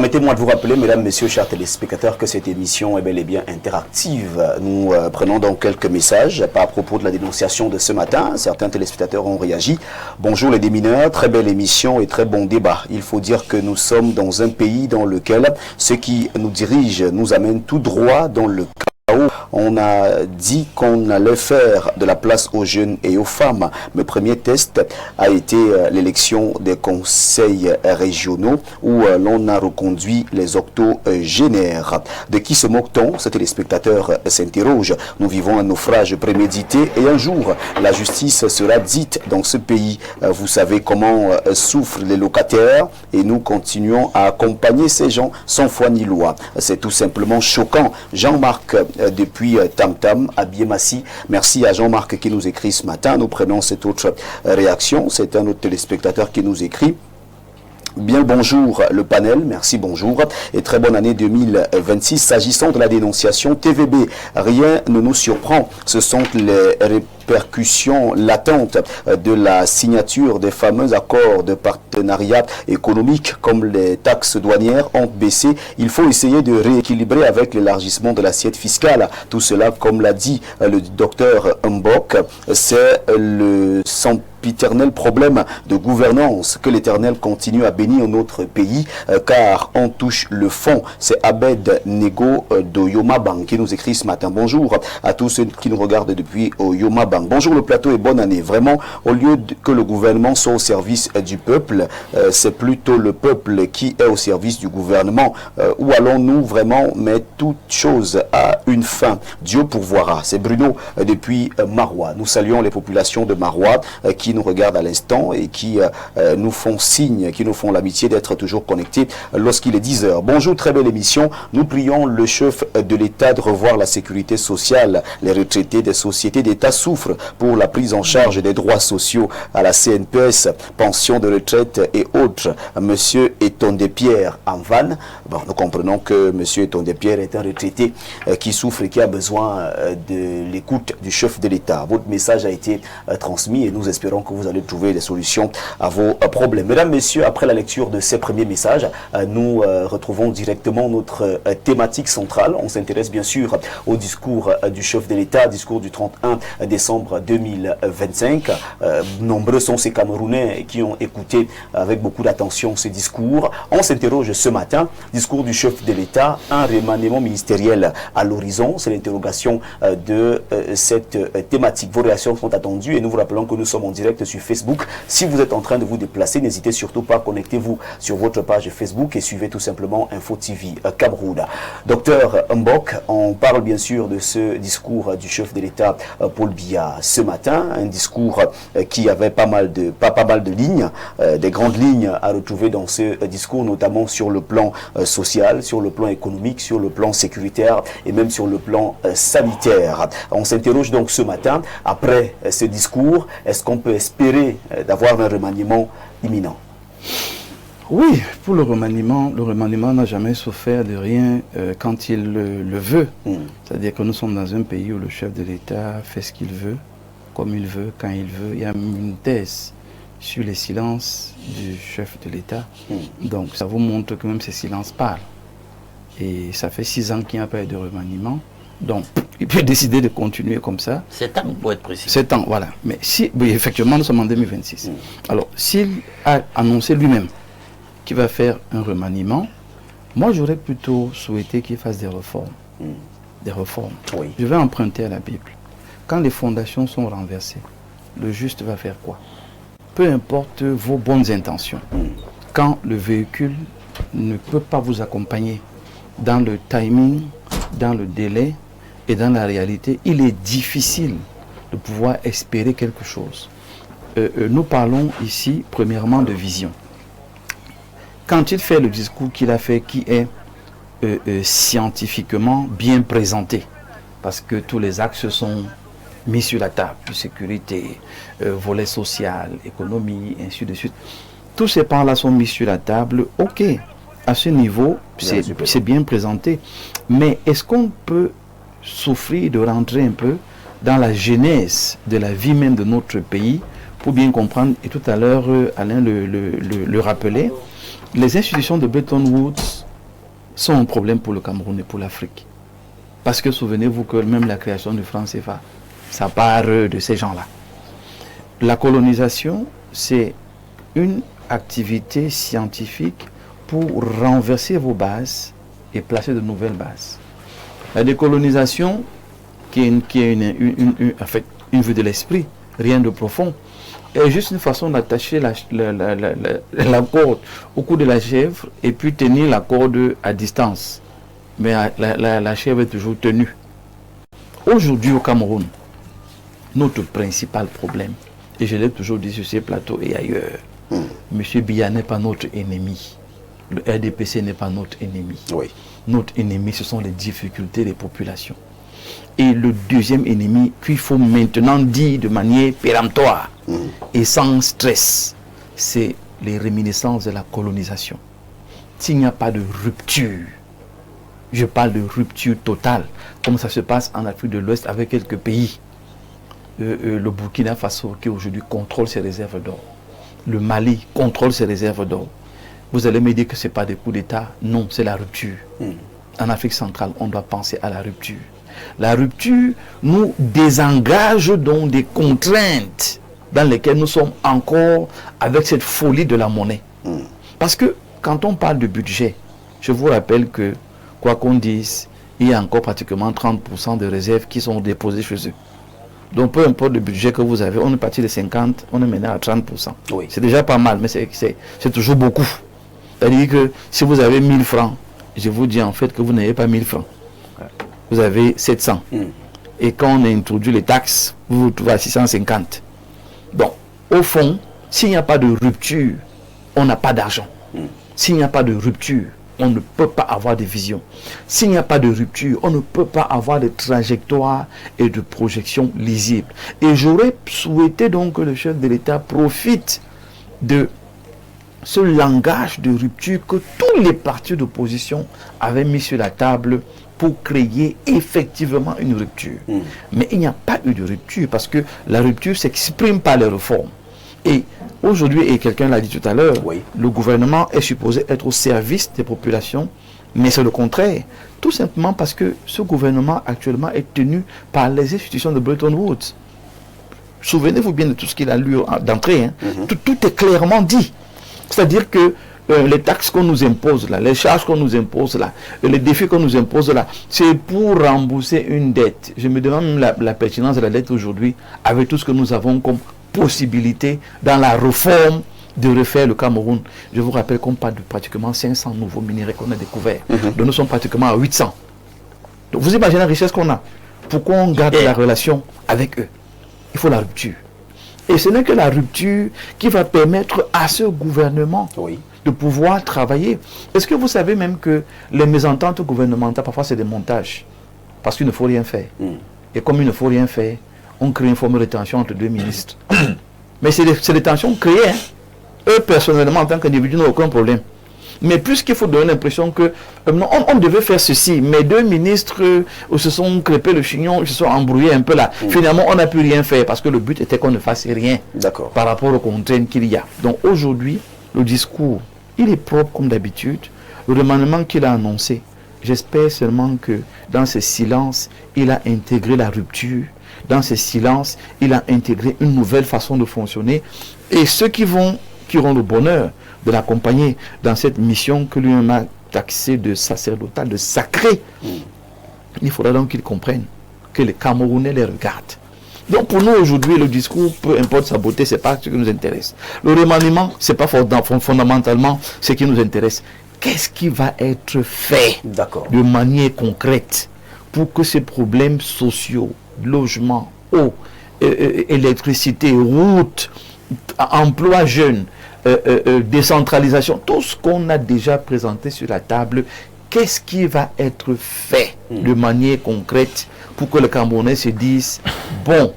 Permettez-moi de vous rappeler, mesdames, messieurs, chers téléspectateurs, que cette émission est bel et bien interactive. Nous prenons donc quelques messages à propos de la dénonciation de ce matin. Certains téléspectateurs ont réagi. Bonjour les démineurs, très belle émission et très bon débat. Il faut dire que nous sommes dans un pays dans lequel ceux qui nous dirigent nous amènent tout droit dans le chaos. On a dit qu'on allait faire de la place aux jeunes et aux femmes. Le premier test a été l'élection des conseils régionaux où l'on a reconduit les octogénaires. De qui se moque-t-on? Ce téléspectateur s'interroge. Nous vivons un naufrage prémédité et un jour, la justice sera dite dans ce pays. Vous savez comment souffrent les locataires et nous continuons à accompagner ces gens sans foi ni loi. C'est tout simplement choquant. Jean-Marc depuis Tam Tam à Biémassi. Merci à Jean-Marc qui nous écrit ce matin. Nous prenons cette autre réaction. C'est un autre téléspectateur qui nous écrit. Bien le bonjour le panel, merci bonjour et très bonne année 2026. S'agissant de la dénonciation TVB, rien ne nous surprend. Ce sont les répercussions latentes de la signature des fameux accords de partenariat économique comme les taxes douanières ont baissé. Il faut essayer de rééquilibrer avec l'élargissement de l'assiette fiscale. Tout cela, comme l'a dit le docteur Mbok, c'est le sempiternel problème de gouvernance que l'Éternel continue à bénir notre pays car on touche le fond. C'est Abed Nego de Yomabang qui nous écrit ce matin. Bonjour à tous ceux qui nous regardent depuis Yomabang. Bonjour le plateau et bonne année. Vraiment, au lieu que le gouvernement soit au service du peuple, c'est plutôt le peuple qui est au service du gouvernement. Où allons-nous vraiment mettre toute chose à une fin? Dieu pourvoira. C'est Bruno depuis Marois. Nous saluons les populations de Marois qui nous regardent à l'instant et qui nous font signe, qui nous font l'amitié d'être toujours connectés lorsqu'il est 10 heures. Bonjour, très belle émission. Nous prions le chef de l'État de revoir la sécurité sociale. Les retraités des sociétés d'État souffrent pour la prise en charge des droits sociaux à la CNPS, pension de retraite et autres. Monsieur Etondepierre en vanne. Bon, nous comprenons que Monsieur Etondepierre est un retraité qui souffre et qui a besoin de l'écoute du chef de l'État. Votre message a été transmis et nous espérons que vous allez trouver des solutions à vos problèmes. Mesdames, Messieurs, après la lecture de ces premiers messages, nous retrouvons directement notre thématique centrale. On s'intéresse bien sûr au discours du chef de l'État, discours du 31 décembre 2025. Nombreux sont ces Camerounais qui ont écouté avec beaucoup d'attention ce discours. On s'interroge ce matin, discours du chef de l'État, un remaniement ministériel à l'horizon. C'est l'interrogation de cette thématique. Vos réactions sont attendues et nous vous rappelons que nous sommes en direct sur Facebook. Si vous êtes en train de vous déplacer, n'hésitez surtout pas, connectez-vous sur votre page Facebook et suivez tout simplement Info TV Cameroun. Docteur Mbok, on parle bien sûr de ce discours du chef de l'État Paul Biya ce matin, un discours qui avait pas mal de lignes, des grandes lignes à retrouver dans ce discours, notamment sur le plan social, sur le plan économique, sur le plan sécuritaire et même sur le plan sanitaire. On s'interroge donc ce matin, après ce discours, est-ce qu'on peut espérer d'avoir un remaniement imminent? Oui, pour le remaniement n'a jamais souffert de rien quand il le veut. C'est-à-dire que nous sommes dans un pays où le chef de l'État fait ce qu'il veut, comme il veut, quand il veut. Il y a une thèse sur les silences du chef de l'État. Donc ça vous montre que même ces silences parlent. Et ça fait 6 ans qu'il n'y a pas eu de remaniement. Donc, il peut décider de continuer comme ça. 7 ans, pour être précis. 7 ans, voilà. Mais si, oui, effectivement, nous sommes en 2026. Alors, s'il a annoncé lui-même qu'il va faire un remaniement, moi, j'aurais plutôt souhaité qu'il fasse des réformes. Des réformes. Oui. Je vais emprunter à la Bible. Quand les fondations sont renversées, le juste va faire quoi? Peu importe vos bonnes intentions. Quand le véhicule ne peut pas vous accompagner dans le timing, dans le délai et dans la réalité, il est difficile de pouvoir espérer quelque chose. Nous parlons ici premièrement de vision. Quand il fait le discours qu'il a fait, qui est scientifiquement bien présenté, parce que tous les axes sont mis sur la table, sécurité, volet social, économie, ainsi de suite. Tous ces pans-là sont mis sur la table, ok, à ce niveau, c'est bien présenté, mais est-ce qu'on peut souffrir de rentrer un peu dans la genèse de la vie même de notre pays pour bien comprendre, et tout à l'heure Alain le rappelait, les institutions de Bretton Woods sont un problème pour le Cameroun et pour l'Afrique. Parce que souvenez-vous que même la création du franc CFA, ça part de ces gens-là. La colonisation, c'est une activité scientifique pour renverser vos bases et placer de nouvelles bases. La décolonisation, qui est en fait une vue de l'esprit, rien de profond, est juste une façon d'attacher la corde au cou de la chèvre et puis tenir la corde à distance. Mais la chèvre est toujours tenue. Aujourd'hui au Cameroun, notre principal problème, et je l'ai toujours dit sur ces plateaux et ailleurs, M. Biya n'est pas notre ennemi. Le RDPC n'est pas notre ennemi. Oui. Notre ennemi, ce sont les difficultés des populations. Et le deuxième ennemi qu'il faut maintenant dire de manière péremptoire et sans stress, c'est les réminiscences de la colonisation. S'il n'y a pas de rupture, je parle de rupture totale, comme ça se passe en Afrique de l'Ouest avec quelques pays. Le Burkina Faso qui aujourd'hui contrôle ses réserves d'or. Le Mali contrôle ses réserves d'or. Vous allez me dire que ce n'est pas des coups d'État. Non, c'est la rupture. En Afrique centrale, on doit penser à la rupture. La rupture nous désengage donc des contraintes dans lesquelles nous sommes encore avec cette folie de la monnaie. Parce que quand on parle de budget, je vous rappelle que, quoi qu'on dise, il y a encore pratiquement 30% de réserves qui sont déposées chez eux. Donc peu importe le budget que vous avez, on est parti de 50, on est maintenant à 30%. Oui. C'est déjà pas mal, mais c'est toujours beaucoup. C'est-à-dire que si vous avez 1000 francs, je vous dis en fait que vous n'avez pas 1000 francs. Vous avez 700. Et quand on a introduit les taxes, vous vous trouvez à 650. Donc, au fond, s'il n'y a pas de rupture, on n'a pas d'argent. S'il n'y a pas de rupture, on ne peut pas avoir de vision. S'il n'y a pas de rupture, on ne peut pas avoir de trajectoire et de projection lisible. Et j'aurais souhaité donc que le chef de l'État profite de ce langage de rupture que tous les partis d'opposition avaient mis sur la table pour créer effectivement une rupture. Mais il n'y a pas eu de rupture parce que la rupture s'exprime par les réformes. Et aujourd'hui, et quelqu'un l'a dit tout à l'heure, le gouvernement est supposé être au service des populations, mais c'est le contraire. Tout simplement parce que ce gouvernement actuellement est tenu par les institutions de Bretton Woods. Souvenez-vous bien de tout ce qu'il a lu d'entrée. Tout est clairement dit. C'est-à-dire que les taxes qu'on nous impose là, les charges qu'on nous impose là, les défis qu'on nous impose là, c'est pour rembourser une dette. Je me demande même la pertinence de la dette aujourd'hui avec tout ce que nous avons comme possibilité dans la réforme de refaire le Cameroun. Je vous rappelle qu'on parle de pratiquement 500 nouveaux minéraux qu'on a découverts. Donc nous sommes pratiquement à 800. Donc vous imaginez la richesse qu'on a. Pourquoi on garde la relation avec eux? Il faut la rupture. Et ce n'est que la rupture qui va permettre à ce gouvernement de pouvoir travailler. Est-ce que vous savez même que les mésententes gouvernementales, parfois c'est des montages, parce qu'il ne faut rien faire. Et comme il ne faut rien faire, on crée une forme de tension entre deux ministres. Mais c'est des tensions créées. Eux, personnellement, en tant qu'individu, n'ont aucun problème. Mais puisqu'il faut donner l'impression que on devait faire ceci, mais deux ministres se sont crêpés le chignon, se sont embrouillés un peu là. Finalement, on n'a pu rien faire parce que le but était qu'on ne fasse rien par rapport aux contraintes qu'il y a. Donc aujourd'hui, le discours, il est propre comme d'habitude. Le remaniement qu'il a annoncé, j'espère seulement que dans ce silence, il a intégré la rupture. Dans ce silence, il a intégré une nouvelle façon de fonctionner. Et ceux qui auront le bonheur de l'accompagner dans cette mission que lui-même a taxée de sacerdotal, de sacré, il faudra donc qu'ils comprennent que les Camerounais les regardent. Donc pour nous aujourd'hui, le discours, peu importe sa beauté, ce n'est pas ce qui nous intéresse. Le remaniement, ce n'est pas fondamentalement ce qui nous intéresse. Qu'est-ce qui va être fait de manière concrète pour que ces problèmes sociaux, logement, eau, électricité, route, emploi jeune, décentralisation, tout ce qu'on a déjà présenté sur la table, qu'est-ce qui va être fait de manière concrète pour que les Camerounais se disent, bon,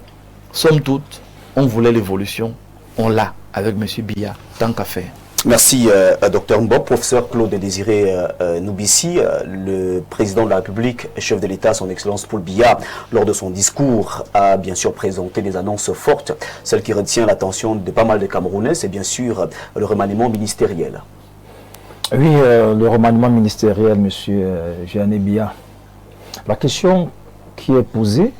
somme toute, on voulait l'évolution, on l'a avec M. Biya, tant qu'à faire. Merci, Dr Mbob. Professeur Claude Désiré Noubissi, le président de la République, chef de l'État, son Excellence Paul Biya, lors de son discours, a bien sûr présenté des annonces fortes. Celle qui retient l'attention de pas mal de Camerounais, c'est bien sûr le remaniement ministériel. Oui, le remaniement ministériel, M. Jeanne Bia. La question qui est posée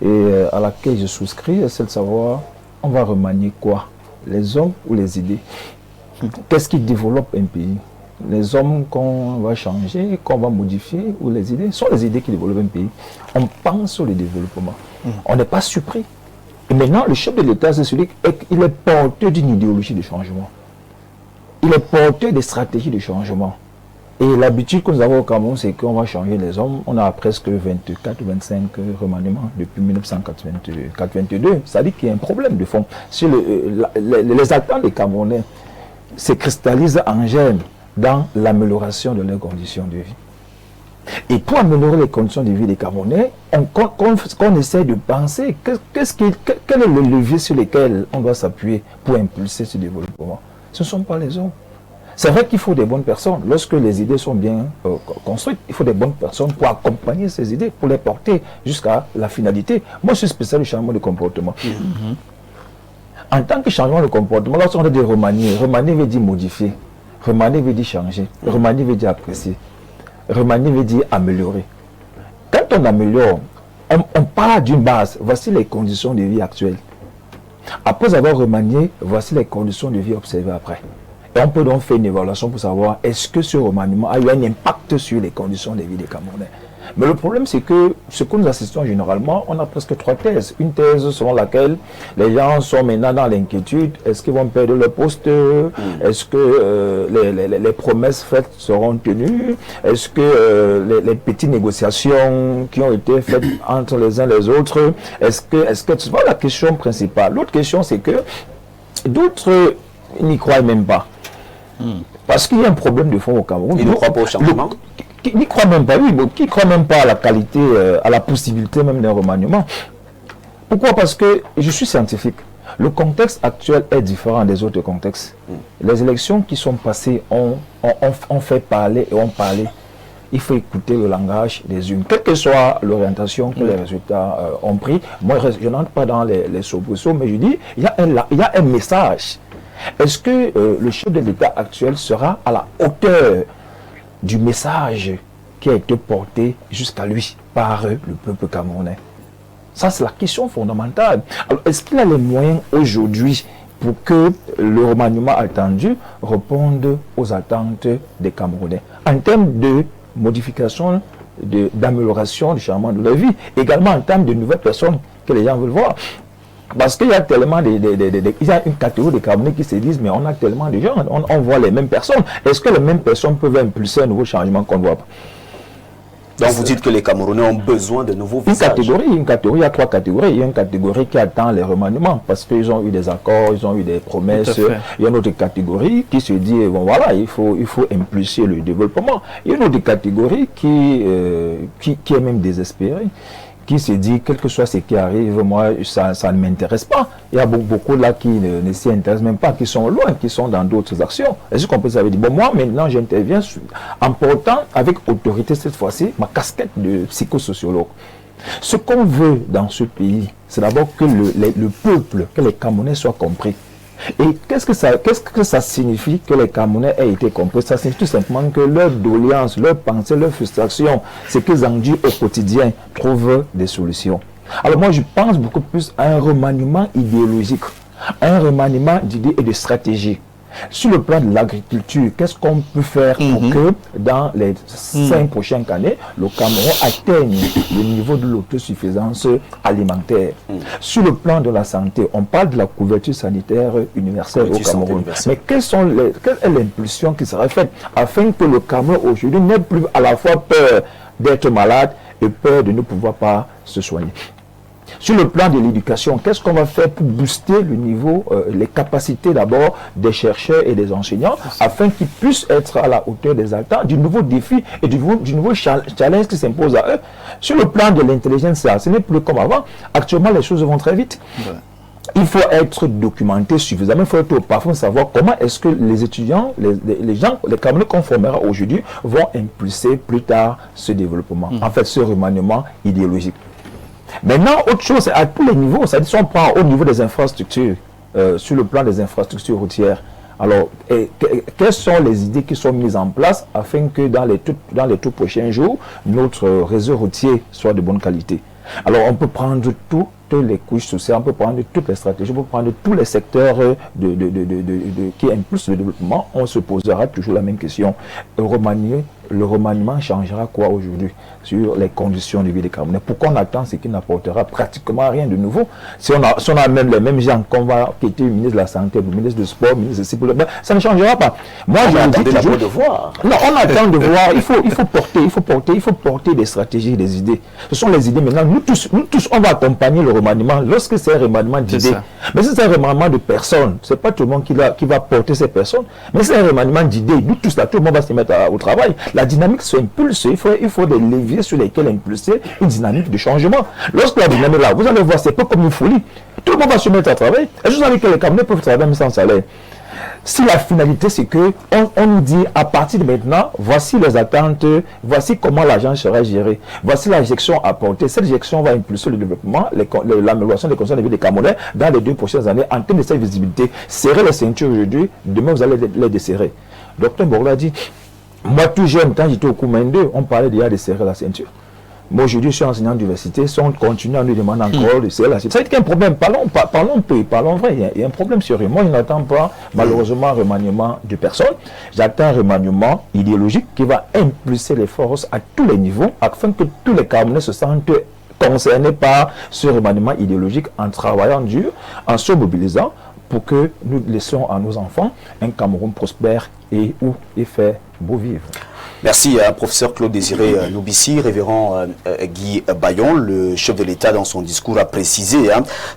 et à laquelle je souscris, c'est de savoir, on va remanier quoi? Les hommes ou les idées? Qu'est-ce qui développe un pays? Les hommes qu'on va changer, qu'on va modifier, ou les idées? Ce sont les idées qui développent un pays. On pense au développement. On n'est pas surpris. Et maintenant, le chef de l'État, c'est celui qui est porteur d'une idéologie de changement. Il est porteur des stratégies de changement. Et l'habitude que nous avons au Cameroun, c'est qu'on va changer les hommes. On a presque 24 ou 25 remaniements depuis 1982. Ça dit qu'il y a un problème de fond. Sur les attentes des Camerounais se cristallisent en germe dans l'amélioration de leurs conditions de vie. Et pour améliorer les conditions de vie des Camerounais, qu'on essaie de penser quel est le levier sur lequel on doit s'appuyer pour impulser ce développement. Ce ne sont pas les hommes. C'est vrai qu'il faut des bonnes personnes. Lorsque les idées sont bien construites, il faut des bonnes personnes pour accompagner ces idées, pour les porter jusqu'à la finalité. Moi, je suis spécial du changement de comportement. En tant que changement de comportement, lorsqu'on a dit remanier, remanier veut dire modifier. Remanier veut dire changer. Remanier veut dire apprécier. Remanier veut dire améliorer. Quand on améliore, on part d'une base. Voici les conditions de vie actuelles. Après avoir remanié, voici les conditions de vie observées après. Et on peut donc faire une évaluation pour savoir est-ce que ce remaniement a eu un impact sur les conditions de vie des Camerounais. Mais le problème, c'est que ce que nous assistons généralement, on a presque 3 thèses. Une thèse selon laquelle les gens sont maintenant dans l'inquiétude. Est-ce qu'ils vont perdre leur poste? Est-ce que les promesses faites seront tenues? Est-ce que les petites négociations qui ont été faites entre les uns et les autres, est-ce que c'est pas la question principale? L'autre question, c'est que d'autres n'y croient même pas. Parce qu'il y a un problème de fond au Cameroun. Ils ne croient pas au changement. Qui n'y croit même pas, oui, qui ne croit même pas à la qualité, à la possibilité même d'un remaniement. Pourquoi? Parce que je suis scientifique. Le contexte actuel est différent des autres contextes. Les élections qui sont passées ont fait parler et ont parlé. Il faut écouter le langage des unes. Quelle que soit l'orientation que les résultats ont pris, moi je n'entre pas dans les soubresauts, mais je dis, il y a un message. Est-ce que le chef de l'État actuel sera à la hauteur du message qui a été porté jusqu'à lui par le peuple camerounais? Ça, c'est la question fondamentale. Alors, est-ce qu'il a les moyens aujourd'hui pour que le remaniement attendu réponde aux attentes des Camerounais en termes de modification, d'amélioration du changement de leur vie, également en termes de nouvelles personnes que les gens veulent voir? Parce qu'il y a tellement il y a une catégorie de Camerounais qui se disent mais on a tellement de gens, on voit les mêmes personnes. Est-ce que les mêmes personnes peuvent impulser un nouveau changement qu'on ne voit pas? Donc vous dites que les Camerounais ont besoin de nouveaux visages. Une catégorie, il y a 3 catégories. Il y a une catégorie qui attend les remaniements parce qu'ils ont eu des accords, ils ont eu des promesses. Il y a une autre catégorie qui se dit bon voilà, il faut impulser le développement. Il y a une autre catégorie qui est même désespérée, qui se dit, quel que soit ce qui arrive, moi, ça ne m'intéresse pas. Il y a beaucoup là qui ne s'y intéressent même pas, qui sont loin, qui sont dans d'autres actions. Est-ce qu'on peut savoir dire, bon, moi, maintenant, j'interviens en portant avec autorité, cette fois-ci, ma casquette de psychosociologue. Ce qu'on veut dans ce pays, c'est d'abord que le peuple, que les Camerounais soient compris. Et qu'est-ce que ça signifie que les Camerounais aient été compris? Ça signifie tout simplement que leur doléance, leur pensée, leur frustration, ce qu'ils endurent au quotidien, trouvent des solutions. Alors moi, je pense beaucoup plus à un remaniement idéologique, un remaniement d'idées et de stratégie. Sur le plan de l'agriculture, qu'est-ce qu'on peut faire pour que dans les 5 prochaines années, le Cameroun atteigne le niveau de l'autosuffisance alimentaire? Sur le plan de la santé, on parle de la couverture sanitaire universelle au Cameroun. Mais quelle est l'impulsion qui serait faite afin que le Cameroun aujourd'hui n'ait plus à la fois peur d'être malade et peur de ne pouvoir pas se soigner? Sur le plan de l'éducation, qu'est-ce qu'on va faire pour booster le niveau, les capacités d'abord des chercheurs et des enseignants, afin qu'ils puissent être à la hauteur des attentes, du nouveau défi et du nouveau challenge qui s'impose à eux? Sur le plan de l'intelligence, ce n'est plus comme avant. Actuellement, les choses vont très vite. Il faut être documenté suffisamment, il faut être au parfum, savoir comment est-ce que les étudiants, les gens, les Camerounais qu'on formera aujourd'hui vont impulser plus tard ce développement, en fait ce remaniement idéologique. Maintenant, autre chose, à tous les niveaux, c'est-à-dire si on prend au niveau des infrastructures, sur le plan des infrastructures routières, Alors, quelles sont les idées qui sont mises en place afin que dans les tout prochains jours, notre réseau routier soit de bonne qualité? Alors, on peut prendre toutes les couches sociales, on peut prendre toutes les stratégies, on peut prendre tous les secteurs qui impulsent le développement. On se posera toujours la même question. Le remaniement changera quoi aujourd'hui sur les conditions de vie des Camerounais? Pourquoi on attend ce qui n'apportera pratiquement rien de nouveau? Si on a même les mêmes gens qu'on va quitter le ministre de la Santé, le ministre du Sport, le ministre de Sécurité, ça ne changera pas. Moi, je dis toujours de voir. Non, on attend de voir. Il faut porter des stratégies, des idées. Ce sont les idées maintenant. Nous tous, on va accompagner le remaniement lorsque c'est un remaniement d'idées. Mais si c'est un remaniement de personnes, c'est pas tout le monde qui va porter ces personnes, mais c'est un remaniement d'idées. Nous tous là, tout le monde va se mettre au travail. La dynamique s'impulse, il faut des leviers sur lesquels impulser une dynamique de changement. Lorsque la dynamique est là, vous allez voir, c'est pas comme une folie. Tout le monde va se mettre à travailler. Et je vous savez que les Camerounais peuvent travailler même sans salaire. Si la finalité, c'est que on nous dit, à partir de maintenant, voici les attentes, voici comment l'argent sera géré, voici l'injection apportée. Cette injection va impulser le développement, l'amélioration des conditions de vie des Camerounais dans les 2 prochaines années en termes de cette visibilité. Serrez les ceintures aujourd'hui, demain vous allez les desserrer. Docteur Borla dit, moi tout jeune, quand j'étais au Koumen 2, on parlait déjà de serrer la ceinture. Moi aujourd'hui, je suis enseignant d'université, si on continue à nous demander encore de serrer la ceinture, c'est un problème. Parlons peu, parlons vrai, il y a un problème sérieux. Moi, je n'attends pas malheureusement un remaniement de personnes. J'attends un remaniement idéologique qui va impulser les forces à tous les niveaux afin que tous les Camerounais se sentent concernés par ce remaniement idéologique en travaillant dur, en se mobilisant pour que nous laissions à nos enfants un Cameroun prospère et où il fait beau vivre. Merci à professeur Claude Désiré Noubissi, révérend Guy Bayon. Le chef de l'État dans son discours a précisé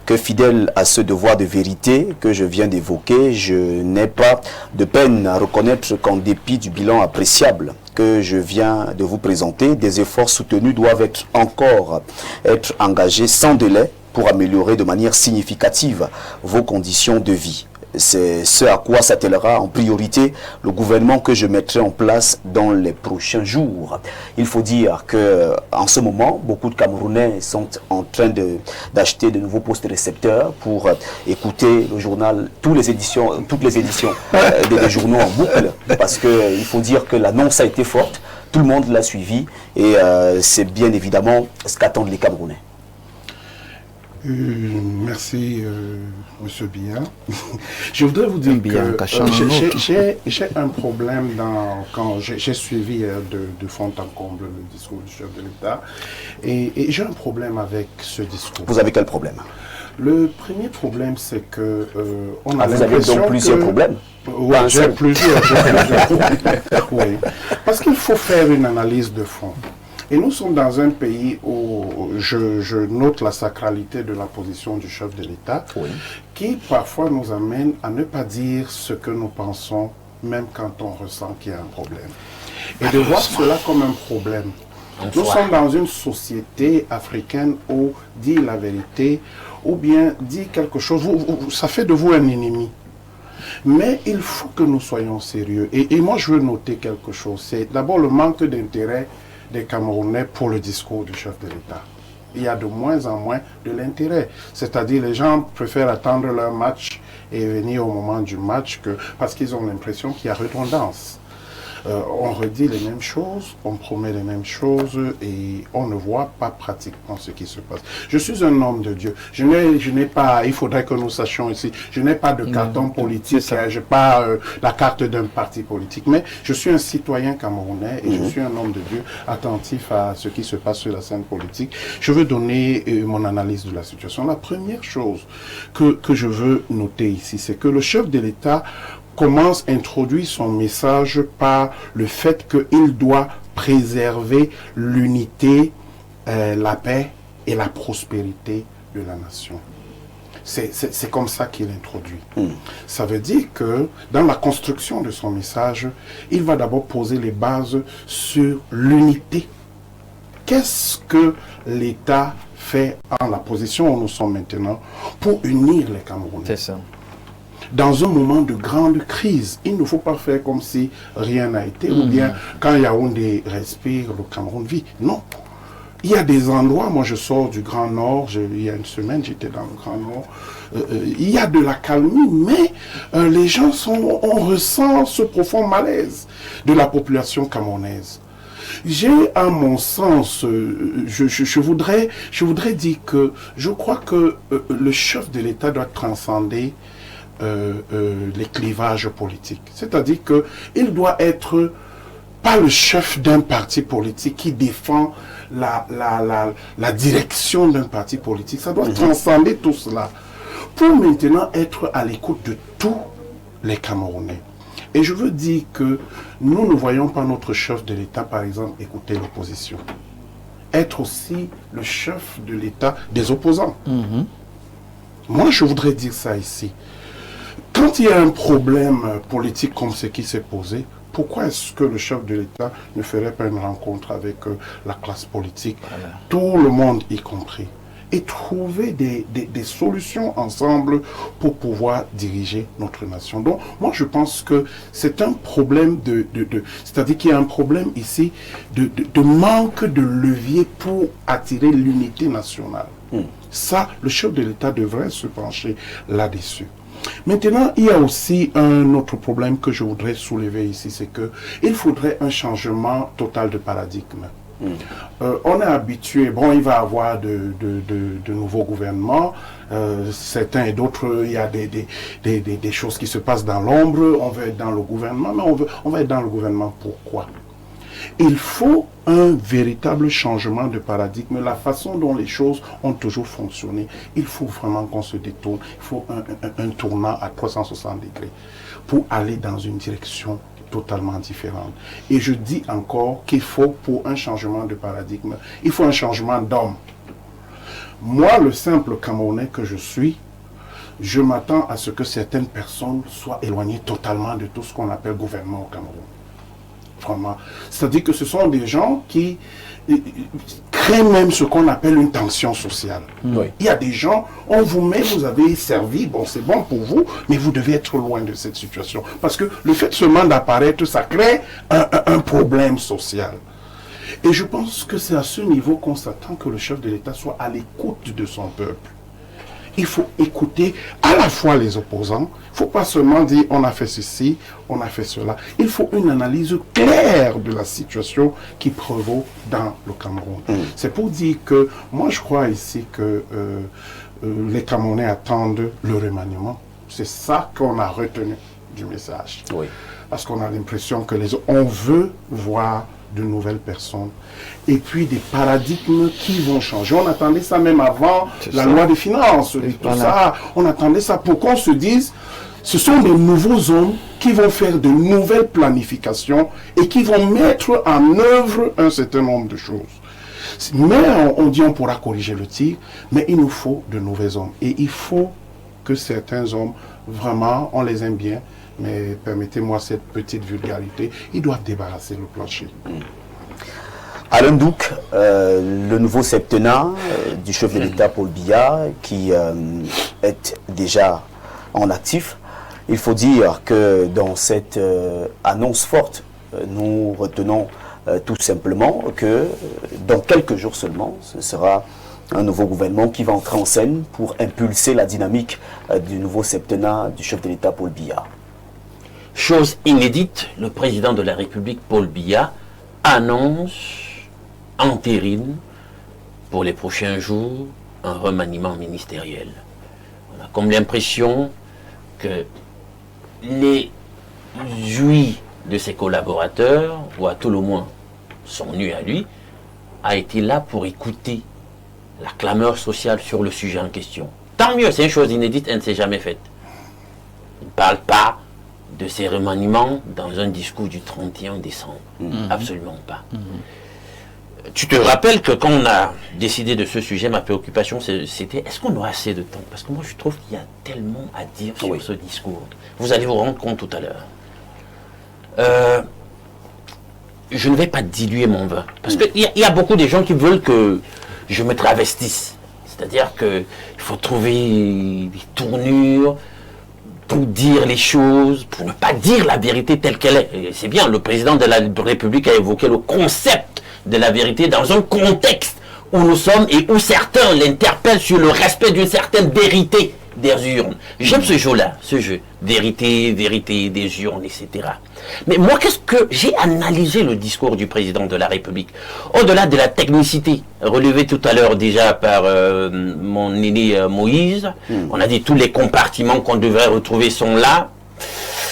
que fidèle à ce devoir de vérité que je viens d'évoquer, je n'ai pas de peine à reconnaître qu'en dépit du bilan appréciable que je viens de vous présenter, des efforts soutenus doivent encore être engagés sans délai pour améliorer de manière significative vos conditions de vie. C'est ce à quoi s'attellera en priorité le gouvernement que je mettrai en place dans les prochains jours. Il faut dire que en ce moment, beaucoup de Camerounais sont en train d'acheter de nouveaux postes récepteurs pour écouter le journal, toutes les éditions des journaux en boucle, parce qu'il faut dire que l'annonce a été forte, tout le monde l'a suivi et c'est bien évidemment ce qu'attendent les Camerounais. Merci, Monsieur Bia. Je voudrais vous dire que j'ai un problème quand j'ai suivi de fond en comble le discours du chef de l'État et j'ai un problème avec ce discours. Vous avez quel problème? Le premier problème, c'est que on a vous avez donc plusieurs problèmes? Oui, j'ai plusieurs. Oui, parce qu'il faut faire une analyse de fond. Et nous sommes dans un pays où je note la sacralité de la position du chef de l'État, qui parfois nous amène à ne pas dire ce que nous pensons, même quand on ressent qu'il y a un problème. Et de voir cela comme un problème. Nous sommes dans une société africaine où dire la vérité, ou bien dire quelque chose, ça fait de vous un ennemi. Mais il faut que nous soyons sérieux. Et moi, je veux noter quelque chose. C'est d'abord le manque d'intérêt des Camerounais pour le discours du chef de l'État. Il y a de moins en moins de l'intérêt. C'est-à-dire les gens préfèrent attendre leur match et venir au moment du match parce qu'ils ont l'impression qu'il y a redondance. On redit les mêmes choses, on promet les mêmes choses et on ne voit pas pratiquement ce qui se passe. Je suis un homme de Dieu. Je n'ai pas, il faudrait que nous sachions ici, je n'ai pas de carton politique, je n'ai pas la carte d'un parti politique, mais je suis un citoyen camerounais et je suis un homme de Dieu attentif à ce qui se passe sur la scène politique. Je veux donner mon analyse de la situation. La première chose que je veux noter ici, c'est que le chef de l'État introduit son message par le fait qu'il doit préserver l'unité, la paix et la prospérité de la nation. C'est comme ça qu'il introduit. Ça veut dire que dans la construction de son message, il va d'abord poser les bases sur l'unité. Qu'est-ce que l'État fait en la position où nous sommes maintenant pour unir les Camerounais? C'est ça. Dans un moment de grande crise, il ne faut pas faire comme si rien n'a été, ou bien quand Yaoundé respire, le Cameroun vit. Non. il y a des endroits, moi je sors du Grand Nord, il y a une semaine j'étais dans le Grand Nord, il y a de la calmie, mais les gens on ressent ce profond malaise de la population camerounaise. J'ai, à mon sens, je voudrais dire que je crois que le chef de l'État doit transcender les clivages politiques. C'est-à-dire qu'il doit être pas le chef d'un parti politique qui défend la direction d'un parti politique. Ça doit transcender tout cela pour maintenant être à l'écoute de tous les Camerounais. Et je veux dire que nous ne voyons pas notre chef de l'État, par exemple, écouter l'opposition. Être aussi le chef de l'État des opposants. Moi, je voudrais dire ça ici. Quand il y a un problème politique comme ce qui s'est posé, pourquoi est-ce que le chef de l'État ne ferait pas une rencontre avec la classe politique, tout le monde y compris, et trouver des solutions ensemble pour pouvoir diriger notre nation. Donc, moi, je pense que c'est un problème c'est-à-dire qu'il y a un problème ici de manque de levier pour attirer l'unité nationale. Ça, le chef de l'État devrait se pencher là-dessus. Maintenant, il y a aussi un autre problème que je voudrais soulever ici, c'est qu'il faudrait un changement total de paradigme. On est habitué, bon, il va y avoir de nouveaux gouvernements, certains et d'autres, il y a des choses qui se passent dans l'ombre, on veut être dans le gouvernement, mais on va être dans le gouvernement pourquoi? Il faut un véritable changement de paradigme, la façon dont les choses ont toujours fonctionné. Il faut vraiment qu'on se détourne, il faut un tournant à 360 degrés pour aller dans une direction totalement différente. Et je dis encore qu'il faut, pour un changement de paradigme, il faut un changement d'homme. Moi, le simple Camerounais que je suis, je m'attends à ce que certaines personnes soient éloignées totalement de tout ce qu'on appelle gouvernement au Cameroun. Vraiment. C'est-à-dire que ce sont des gens qui créent même ce qu'on appelle une tension sociale. Oui. Il y a des gens, on vous met, vous avez servi, bon c'est bon pour vous, mais vous devez être loin de cette situation. Parce que le fait seulement d'apparaître, ça crée un problème social. Et je pense que c'est à ce niveau qu'on s'attend que le chef de l'État soit à l'écoute de son peuple. Il faut écouter à la fois les opposants. Il ne faut pas seulement dire on a fait ceci, on a fait cela. Il faut une analyse claire de la situation qui prévaut dans le Cameroun. C'est pour dire que moi je crois ici que les Camerounais attendent le remaniement. C'est ça qu'on a retenu du message. Oui. Parce qu'on a l'impression que on veut voir de nouvelles personnes et puis des paradigmes qui vont changer. On attendait ça même avant la loi des finances, tout ça. On attendait ça pour qu'on se dise ce sont des nouveaux hommes qui vont faire de nouvelles planifications et qui vont mettre en œuvre un certain nombre de choses. Mais on dit on pourra corriger le tir, mais il nous faut de nouveaux hommes. Et il faut que certains hommes, vraiment, on les aime bien, mais permettez-moi cette petite vulgarité, ils doivent débarrasser le plancher. Alain Douk, le nouveau septennat du chef de l'État Paul Biya, qui est déjà en actif, il faut dire que dans cette annonce forte, nous retenons tout simplement que dans quelques jours seulement, ce sera un nouveau gouvernement qui va entrer en scène pour impulser la dynamique du nouveau septennat du chef de l'État Paul Biya. Chose inédite, le président de la République, Paul Biya, annonce, entérine, pour les prochains jours, un remaniement ministériel. On a comme l'impression que les jouis de ses collaborateurs, ou à tout le moins son nu à lui, a été là pour écouter la clameur sociale sur le sujet en question. Tant mieux, c'est une chose inédite, elle ne s'est jamais faite. Il ne parle pas de ces remaniements dans un discours du 31 décembre. Absolument pas. Tu te rappelles que quand on a décidé de ce sujet, ma préoccupation c'était est-ce qu'on aura assez de temps? Parce que moi je trouve qu'il y a tellement à dire sur ce discours. Vous allez vous rendre compte tout à l'heure. Je ne vais pas diluer mon vin. Parce qu'il y a beaucoup de gens qui veulent que je me travestisse. C'est-à-dire qu'il faut trouver des tournures pour dire les choses, pour ne pas dire la vérité telle qu'elle est. C'est bien, le président de la République a évoqué le concept de la vérité dans un contexte où nous sommes et où certains l'interpellent sur le respect d'une certaine vérité des urnes. J'aime ce jeu-là, ce jeu. Vérité, vérité des urnes, etc. Mais moi, qu'est-ce que j'ai analysé le discours du président de la République? Au-delà de la technicité, relevée tout à l'heure déjà par mon aîné Moïse, on a dit tous les compartiments qu'on devrait retrouver sont là.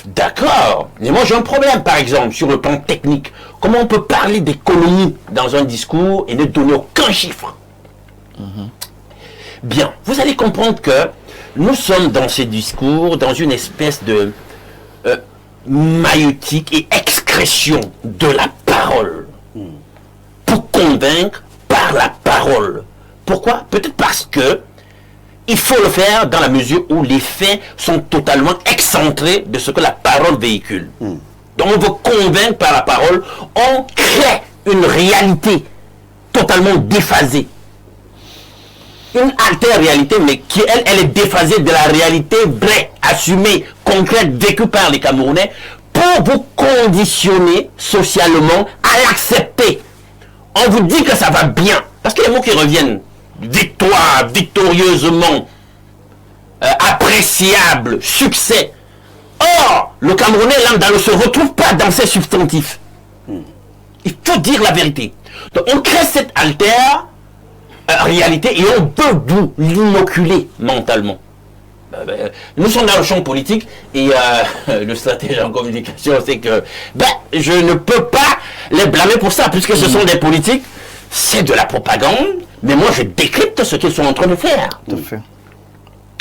D'accord. Mais moi, j'ai un problème, par exemple, sur le plan technique. Comment on peut parler d'économie dans un discours et ne donner aucun chiffre? Bien, vous allez comprendre que nous sommes dans ce discours, dans une espèce de maïeutique et excrétion de la parole. Pour convaincre par la parole. Pourquoi? Peut-être parce que il faut le faire dans la mesure où les faits sont totalement excentrés de ce que la parole véhicule. Donc on veut convaincre par la parole, on crée une réalité totalement déphasée. Une alter-réalité, mais qui, elle est déphasée de la réalité vraie, assumée, concrète, vécue par les Camerounais, pour vous conditionner socialement à l'accepter. On vous dit que ça va bien, parce que les mots qui reviennent, victoire, victorieusement, appréciable, succès. Or, le Camerounais lambda ne se retrouve pas dans ces substantifs. Il faut dire la vérité. Donc on crée cette réalité et on peut vous l'inoculer mentalement. Nous sommes dans le champ politique et le stratège en communication, c'est que je ne peux pas les blâmer pour ça, puisque ce sont des politiques, c'est de la propagande, mais moi je décrypte ce qu'ils sont en train de faire. Tout à fait.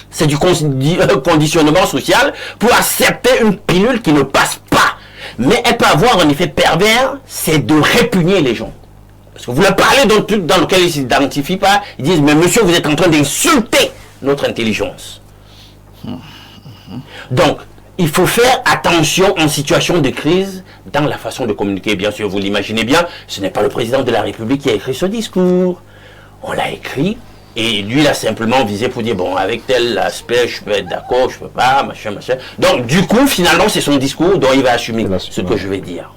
C'est du conditionnement social pour accepter une pilule qui ne passe pas. Mais elle peut avoir un effet pervers, c'est de répugner les gens. Parce que vous leur parlez d'un truc dans lequel ils ne s'identifient pas, ils disent, mais monsieur, vous êtes en train d'insulter notre intelligence. Donc, il faut faire attention en situation de crise dans la façon de communiquer. Bien sûr, vous l'imaginez bien, ce n'est pas le président de la République qui a écrit ce discours. On l'a écrit, et lui, il a simplement visé pour dire, bon, avec tel aspect, je peux être d'accord, je peux pas, machin, machin. Donc, du coup, finalement, c'est son discours dont il va assumer ce que je vais dire.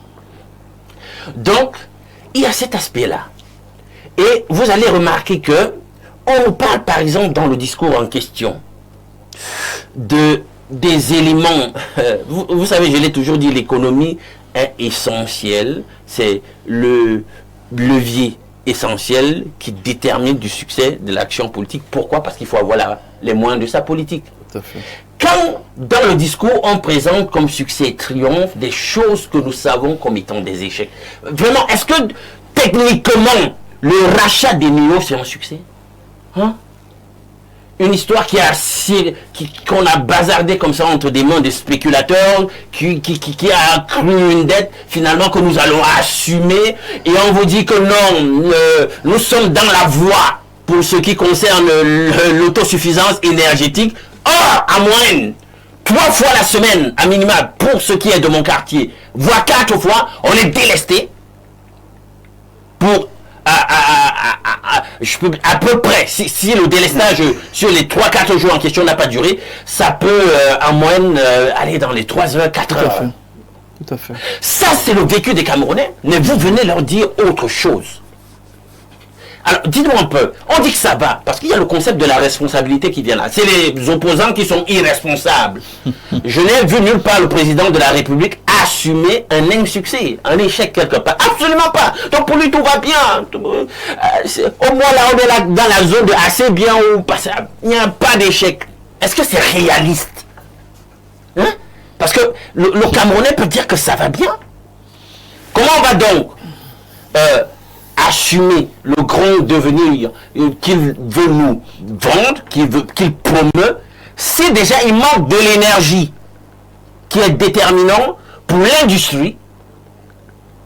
Donc, il y a cet aspect-là. Et vous allez remarquer que on nous parle, par exemple, dans le discours en question, des éléments. Vous savez, je l'ai toujours dit, l'économie est essentielle. C'est le levier essentiel qui détermine du succès de l'action politique. Pourquoi? Parce qu'il faut avoir les moyens de sa politique. Tout à fait. Quand, dans le discours, on présente comme succès et triomphe des choses que nous savons comme étant des échecs. Vraiment, est-ce que, techniquement, le rachat des NIO, c'est un succès? Hein? Une histoire qu'on a bazardé comme ça entre des mains des spéculateurs, qui a accru une dette, finalement, que nous allons assumer, et on vous dit que non, nous sommes dans la voie pour ce qui concerne l'autosuffisance énergétique. Or, à moyenne, 3 fois la semaine, à minima, pour ce qui est de mon quartier, voire 4 fois, on est délesté pour je peux à peu près, si le délestage sur les 3-4 jours en question n'a pas duré, ça peut en moyenne aller dans les 3 heures, 4 heures. Tout à fait. Ça, c'est le vécu des Camerounais, mais vous venez leur dire autre chose. Alors, dites-moi un peu, on dit que ça va, parce qu'il y a le concept de la responsabilité qui vient là. C'est les opposants qui sont irresponsables. Je n'ai vu nulle part le président de la République assumer un insuccès, un échec quelque part. Absolument pas. Donc pour lui, tout va bien. Au moins là, on est là dans la zone de assez bien ou pas. Il n'y a pas d'échec. Est-ce que c'est réaliste? Hein? Parce que le Camerounais peut dire que ça va bien. Comment on va donc assumer le grand devenir qu'il veut nous vendre, qu'il promeut, si déjà il manque de l'énergie qui est déterminant pour l'industrie,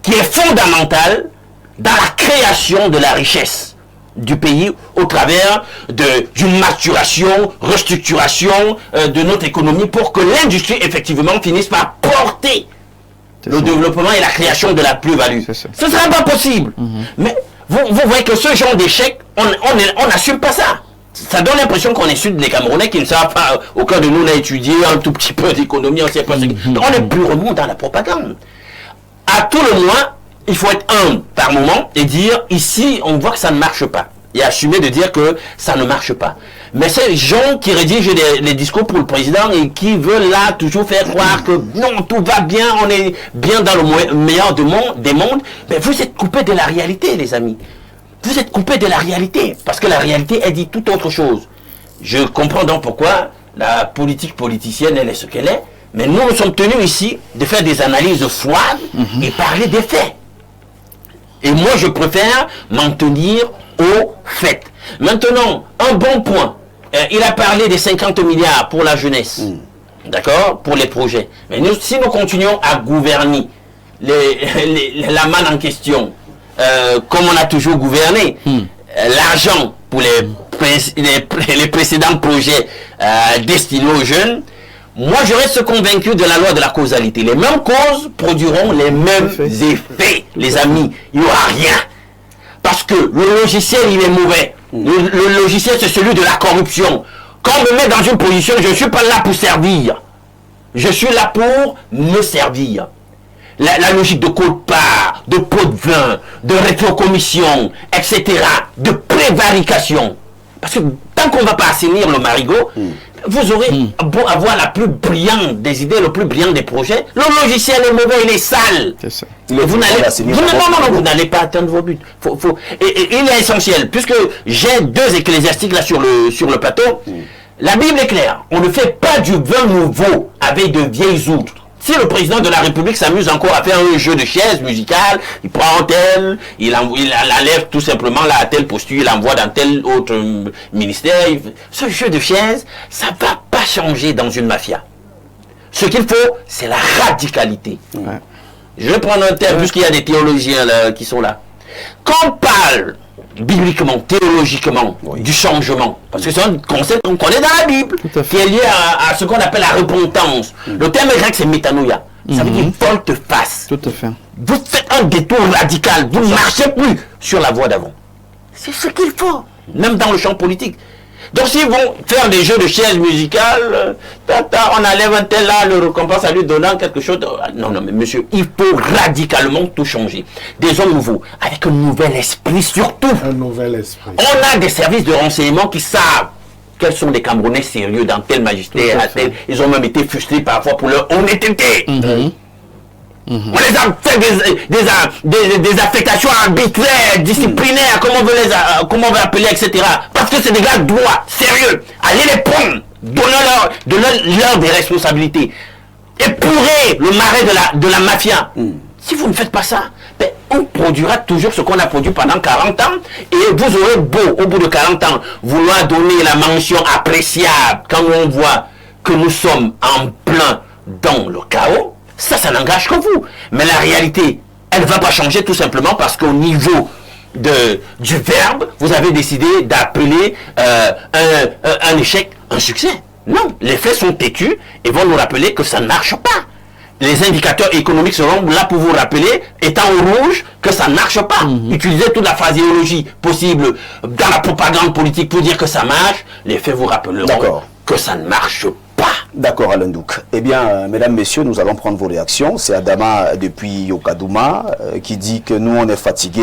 qui est fondamentale dans la création de la richesse du pays au travers d'une maturation, restructuration de notre économie pour que l'industrie effectivement finisse par porter le développement et la création de la plus-value. Ce ne sera pas possible. Mais vous voyez que ce genre d'échec, on n'assume pas ça. Ça donne l'impression qu'on insulte les Camerounais qui ne savent pas, aucun de nous n'a étudié un tout petit peu d'économie, on ne sait pas ce que... On est purement dans la propagande. À tout le moins, il faut être humble par moment et dire, ici, on voit que ça ne marche pas. et assumer de dire que ça ne marche pas. Mais ces gens qui rédigent les discours pour le président et qui veulent là toujours faire croire que non, tout va bien, on est bien dans le meilleur des mondes, mais vous êtes coupés de la réalité, les amis. Vous êtes coupés de la réalité, parce que la réalité, elle dit tout autre chose. Je comprends donc pourquoi la politique politicienne, elle est ce qu'elle est, mais nous sommes tenus ici de faire des analyses froides et parler des faits. Et moi, je préfère m'en tenir aux faits. Maintenant, un bon point. Il a parlé des 50 milliards pour la jeunesse. D'accord? Pour les projets. Mais nous, si nous continuons à gouverner la manne en question, comme on a toujours gouverné, l'argent pour les précédents projets destinés aux jeunes, moi je reste convaincu de la loi de la causalité. Les mêmes causes produiront les mêmes effets, les amis. Il n'y aura rien. Parce que le logiciel, il est mauvais. Le logiciel, c'est celui de la corruption. Quand on me met dans une position, je ne suis pas là pour servir. Je suis là pour me servir. La logique de quote-part, de pot de vin, de rétrocommission, etc., de prévarication. Parce que tant qu'on ne va pas assainir le marigot, vous aurez beau avoir la plus brillante des idées, le plus brillant des projets, le logiciel est mauvais, il est sale. C'est ça. Vous n'allez pas atteindre vos buts. Et il est essentiel, puisque j'ai deux ecclésiastiques là sur le plateau, la Bible est claire, on ne fait pas du vin nouveau avec de vieilles outres. Si le président de la République s'amuse encore à faire un jeu de chaises musicales, il prend tel, il l'enlève tout simplement là à telle posture, il l'envoie dans tel autre ministère. Ce jeu de chaises, ça ne va pas changer dans une mafia. Ce qu'il faut, c'est la radicalité. Ouais. Je vais prendre un terme, puisqu'il y a des théologiens là, qui sont là. Quand on parle bibliquement, théologiquement, du changement, parce que c'est un concept qu'on connaît dans la Bible, qui est lié à ce qu'on appelle la repentance. Le terme grec, c'est métanoïa. Ça veut dire volte-face. Tout à fait. Vous faites un détour radical, vous ne marchez plus sur la voie d'avant. C'est ce qu'il faut, même dans le champ politique. Donc s'ils vont faire des jeux de chaises musicales, on enlève un tel là, le récompense à lui donnant quelque chose. Non, mais monsieur, il faut radicalement tout changer. Des hommes nouveaux, avec un nouvel esprit surtout. Un nouvel esprit. On a des services de renseignement qui savent quels sont les Camerounais sérieux dans tel magistère, à tel. Ils ont même été frustrés parfois pour leur honnêteté. On les a fait des affectations arbitraires, disciplinaires, comment on veut appeler, etc. Parce que c'est des gars droits, sérieux. Allez les prendre, donnez-leur des responsabilités. Épurez le marais de la mafia. Si vous ne faites pas ça, ben, on produira toujours ce qu'on a produit pendant 40 ans. Et vous aurez beau, au bout de 40 ans, vouloir donner la mention appréciable quand on voit que nous sommes en plein dans le chaos. Ça n'engage que vous. Mais la réalité, elle ne va pas changer tout simplement parce qu'au niveau du verbe, vous avez décidé d'appeler un échec un succès. Non, les faits sont têtus et vont nous rappeler que ça ne marche pas. Les indicateurs économiques seront là pour vous rappeler, étant au rouge, que ça ne marche pas. Utilisez toute la phraséologie possible dans la propagande politique pour dire que ça marche. Les faits vous rappelleront que ça ne marche pas. D'accord, Alain Douk. Eh bien, mesdames, messieurs, nous allons prendre vos réactions. C'est Adama depuis Yokadouma qui dit que nous, on est fatigués.